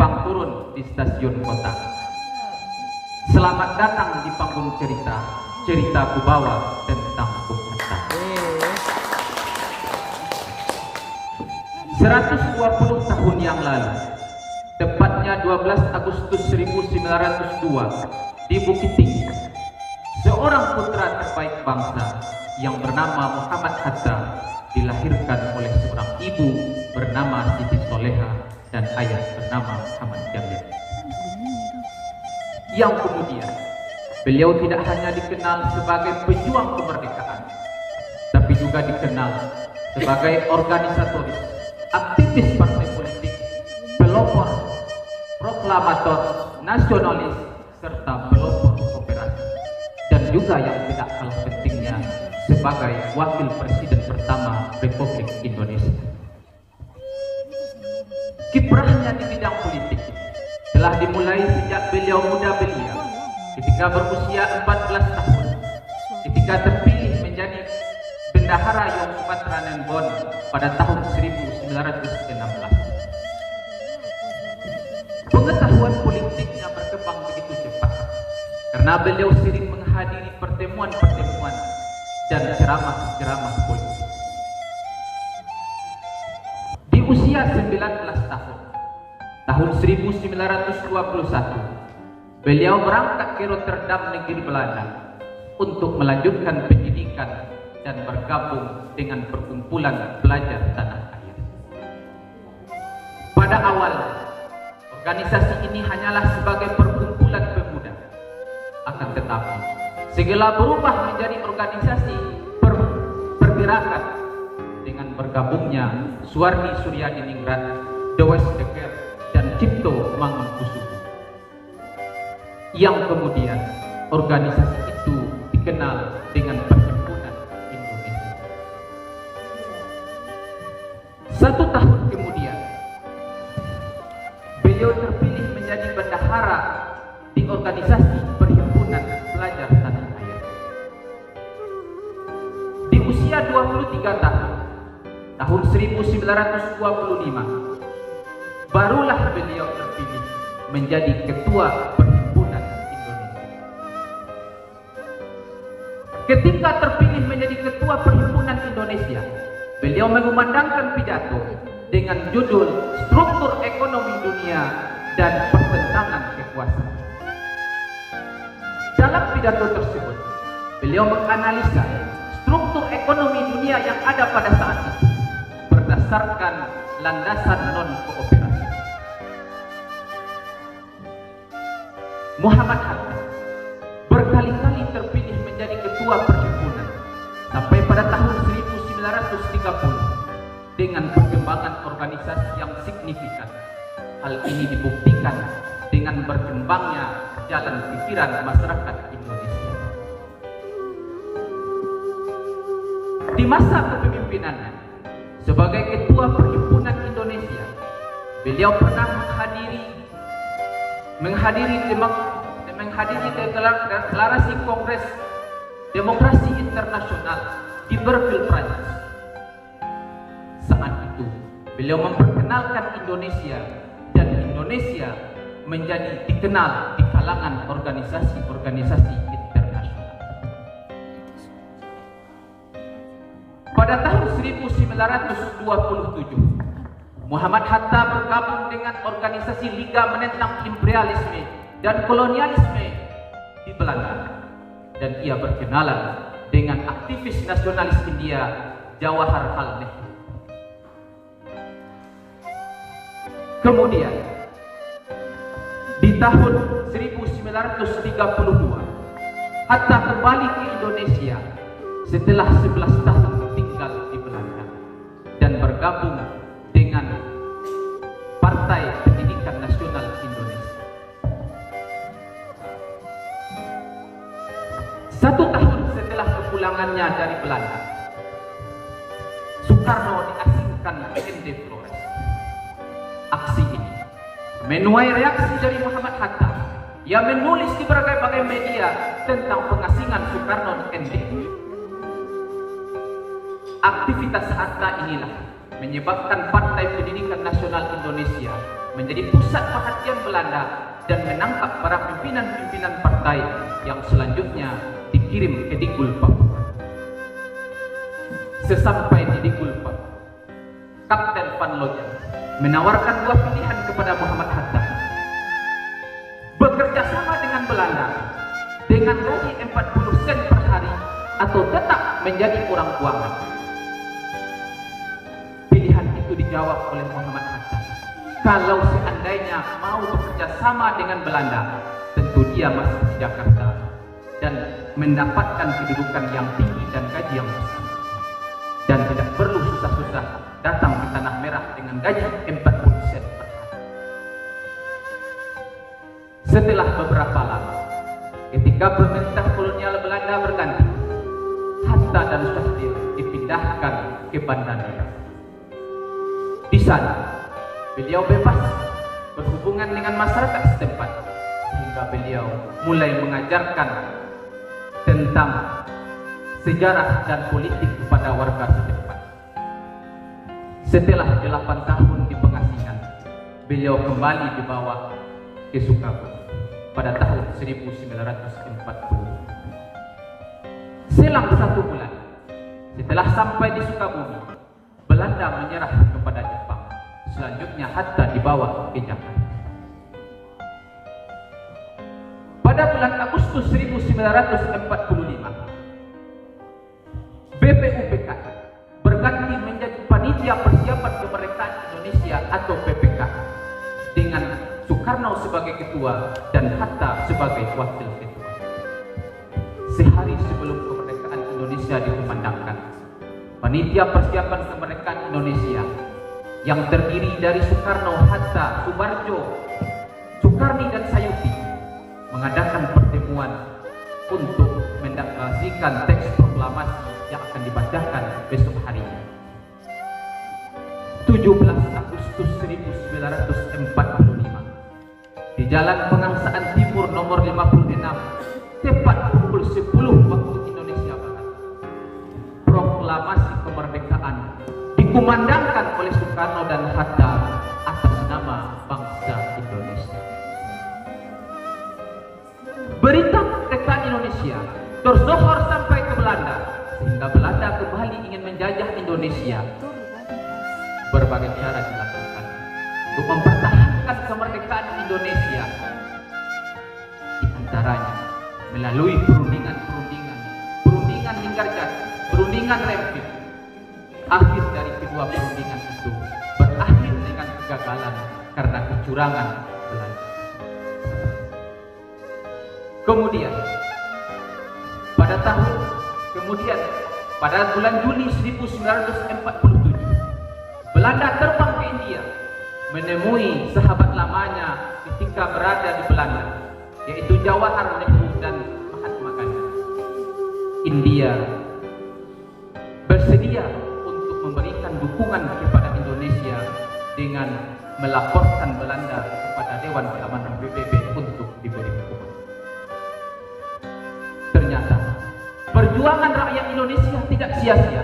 menumpang turun di stasiun kota. Selamat datang di panggung cerita, cerita kubawa tentang Bung Hatta. 120 tahun yang lalu, tepatnya 12 Agustus 1902, di Bukit Tinggi, seorang putra terbaik bangsa yang bernama Muhammad Hatta dilahirkan oleh seorang ibu bernama Siti Soleha dan ayah bernama Muhammad Jamil. Yang kemudian beliau tidak hanya dikenal sebagai pejuang kemerdekaan, tapi juga dikenal sebagai organisatoris, aktivis partai politik, pelopor, proklamator, nasionalis, serta pelopor koperasi, dan juga yang tidak kalah pentingnya sebagai wakil presiden pertama Republik Indonesia. Kiprahnya di bidang politik telah dimulai sejak beliau muda belia, ketika berusia 14 tahun, ketika terpilih menjadi Bendahara Yong Sumatera Nembon pada tahun 1916. Pengetahuan politiknya berkembang begitu cepat karena beliau sering menghadiri pertemuan-pertemuan dan ceramah-ceramah politik. Di usia 19 tahun, tahun 1921, beliau berangkat ke Rotterdam, negeri Belanda, untuk melanjutkan pendidikan dan bergabung dengan perkumpulan pelajar tanah air. Pada awal, organisasi ini hanyalah sebagai perkumpulan pemuda. Akan tetapi, segera berubah menjadi organisasi pergerakan dengan bergabungnya Suwardi Suryadiningrat, Dewes Dekker, dan Cipto Mangunkusumo. Yang kemudian organisasi itu dikenal dengan Perhimpunan Indonesia. 1 tahun kemudian, beliau terpilih menjadi bendahara di organisasi Perhimpunan Pelajar Tanah Air. Di usia 23 tahun, tahun 1925, barulah beliau terpilih menjadi Ketua Perhimpunan Indonesia. Ketika terpilih menjadi Ketua Perhimpunan Indonesia, beliau mengumandangkan pidato dengan judul Struktur Ekonomi Dunia dan Pertentangan Kekuasaan. Dalam pidato tersebut, beliau menganalisa struktur ekonomi dunia yang ada pada saat itu berdasarkan landasan non-kooperasi. Muhammad Hatta berkali-kali terpilih menjadi ketua perhimpunan sampai pada tahun 1930 dengan perkembangan organisasi yang signifikan. Hal ini dibuktikan dengan berkembangnya jalan pikiran masyarakat Indonesia. Di masa kepemimpinannya sebagai Ketua Perhimpunan Indonesia, beliau pernah menghadiri deklarasi Kongres Demokrasi Internasional di Berlin, Prancis. Saat itu, beliau memperkenalkan Indonesia dan Indonesia menjadi dikenal di kalangan organisasi-organisasi internasional. Pada tahun 1927, Muhammad Hatta bergabung dengan organisasi Liga Menentang Imperialisme dan Kolonialisme di Belanda, dan ia berkenalan dengan aktivis nasionalis India Jawaharlal Nehru. Kemudian di tahun 1932, Hatta kembali ke Indonesia setelah 11 tahun tinggal di Belanda dan bergabung dengan Partai Pendidikan Nasional Indonesia. 1 tahun setelah kepulangannya dari Belanda, Soekarno diasingkan ke ND Flores. Aksi ini menuai reaksi dari Muhammad Hatta yang menulis di berbagai media tentang pengasingan Soekarno di ND. Aktivitas Hatta inilah menyebabkan Partai Pendidikan Nasional Indonesia menjadi pusat perhatian Belanda dan menangkap para pimpinan-pimpinan partai yang selanjutnya dikirim ke Digul, Papua. Sesampai di Digul, Papua, Kapten Van Loja menawarkan dua pilihan kepada Muhammad Hatta: bekerja sama dengan Belanda dengan gaji 40 sen per hari atau tetap menjadi orang keuangan. Pilihan itu dijawab oleh Muhammad Hatta. Kalau seandainya mau bekerja sama dengan Belanda, tentu dia masih di Jakarta dan mendapatkan kedudukan yang tinggi dan gaji yang besar, dan tidak perlu susah-susah datang ke Tanah Merah dengan gaji 40 sen per hari. Setelah beberapa lama, ketika pemerintah kolonial Belanda berganti, Hatta dan Syahrir dipindahkan ke Banda Neira. Di sana, beliau bebas berhubungan dengan masyarakat setempat, sehingga beliau mulai mengajarkan tentang sejarah dan politik kepada warga setempat. Setelah 8 tahun di pengasingan, beliau kembali dibawa ke Sukabumi pada tahun 1940. Selang 1 bulan setelah sampai di Sukabumi, Belanda menyerah kepada Jepang. Selanjutnya Hatta dibawa ke Jakarta. Pada bulan Agustus 1945, BPUPKI berganti menjadi Panitia Persiapan Kemerdekaan Indonesia atau PPKI, dengan Soekarno sebagai ketua dan Hatta sebagai wakil ketua. Sehari sebelum kemerdekaan Indonesia dikumandangkan, Panitia Persiapan Kemerdekaan Indonesia yang terdiri dari Soekarno, Hatta, Subarjo, Soekarni dan Sayuti mengadakan pertemuan untuk mendeklarasikan teks proklamasi yang akan dibacakan besok harinya. 17 Agustus 1945, di Jalan Pengangsaan Timur nomor 56, tepat pukul 10 waktu Indonesia Barat, proklamasi kemerdekaan dikumandangkan oleh Soekarno dan Hatta atas nama bangsa Indonesia. Berita kemerdekaan Indonesia tersohor sampai ke Belanda, sehingga Belanda kembali ingin menjajah Indonesia. Berbagai cara dilakukan untuk mempertahankan kemerdekaan Indonesia, di antaranya melalui perundingan Linggarjati, perundingan Rempit. Akhir dari kedua perundingan itu berakhir dengan kegagalan karena kecurangan Belanda. Kemudian pada bulan Juli 1947, Belanda terbang ke India menemui sahabat lamanya ketika berada di Belanda, yaitu Jawaharlal Nehru dan Mahatma Gandhi. India bersedia untuk memberikan dukungan kepada Indonesia dengan melaporkan Belanda kepada Dewan Keamanan PBB untuk diberi hukuman. Ternyata perjuangan rakyat Indonesia tidak sia-sia.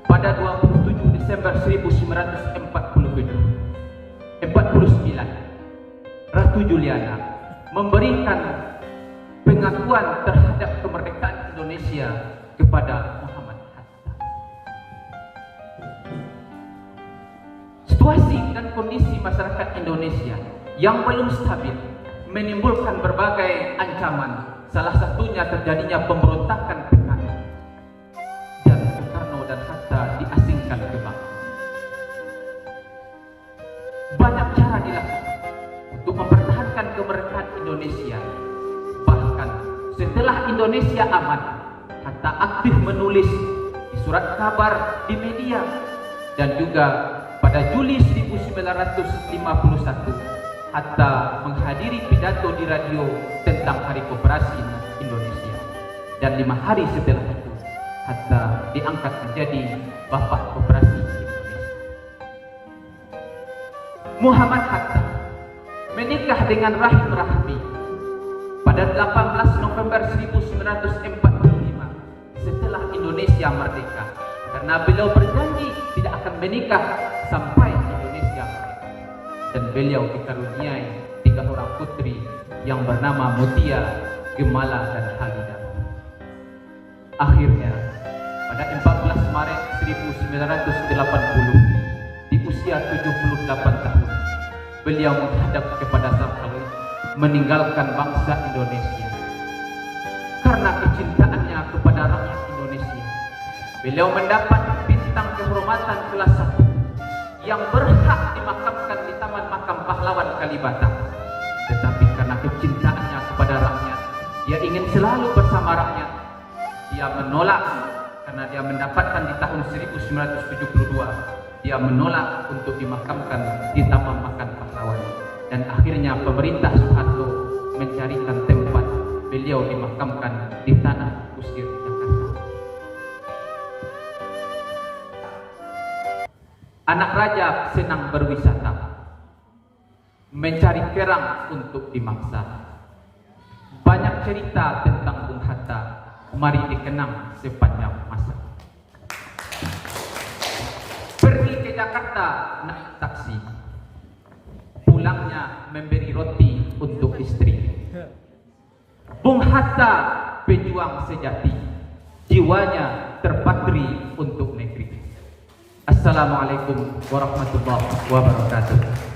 Pada 27 Desember 1949, Ratu Juliana memberikan pengakuan terhadap kemerdekaan Indonesia kepada Muhammad Hatta. Situasi dan kondisi masyarakat Indonesia yang belum stabil menimbulkan berbagai ancaman, salah satunya terjadinya pemberontakan PKI, dan Soekarno dan Hatta diasingkan ke Bangka. Banyak cara dilakukan untuk mempertahankan kemerdekaan Indonesia. Bahkan setelah Indonesia aman, Hatta aktif menulis di surat kabar, di media, dan juga pada Juli 1951 Hatta menghadiri pidato di radio tentang Hari Koperasi Indonesia, dan 5 hari setelah itu Hatta diangkat menjadi Bapak Koperasi Indonesia. Muhammad Hatta menikah dengan Rahim Rahmi pada 18 November 1945 setelah Indonesia merdeka, karena beliau berjanji tidak akan menikah sampai Indonesia merdeka. dan beliau dikaruniai 3 orang putri yang bernama Mutia, Gemala, dan Halidah. Akhirnya, pada 14 Maret 1980, di usia 78 tahun, beliau menghadap kepada Sang Khaliq meninggalkan bangsa Indonesia. Karena kecintaannya kepada rakyat Indonesia, beliau mendapat bintang kehormatan kelas 1 yang berhak dimakamkan di Taman Makam Pahlawan Kalibata. Tetapi karena kecintaannya kepada rakyat, dia ingin selalu bersama rakyat. Dia menolak karena dia mendapatkan di tahun 1972, dia menolak untuk dimakamkan di Taman Makam Pahlawan. Dan akhirnya pemerintah Soeharto mencarikan tempat beliau dimakamkan di Tanah Kusir, Jakarta. Anak raja senang berwisata, mencari kerang untuk dimaksa. Banyak cerita tentang Bung Hatta, mari dikenang sepanjang masa. Pergi ke Jakarta naik taksi, pulangnya memberi roti untuk istri. Bung Hatta pejuang sejati, jiwanya terpatri untuk negeri. Assalamualaikum warahmatullahi wabarakatuh.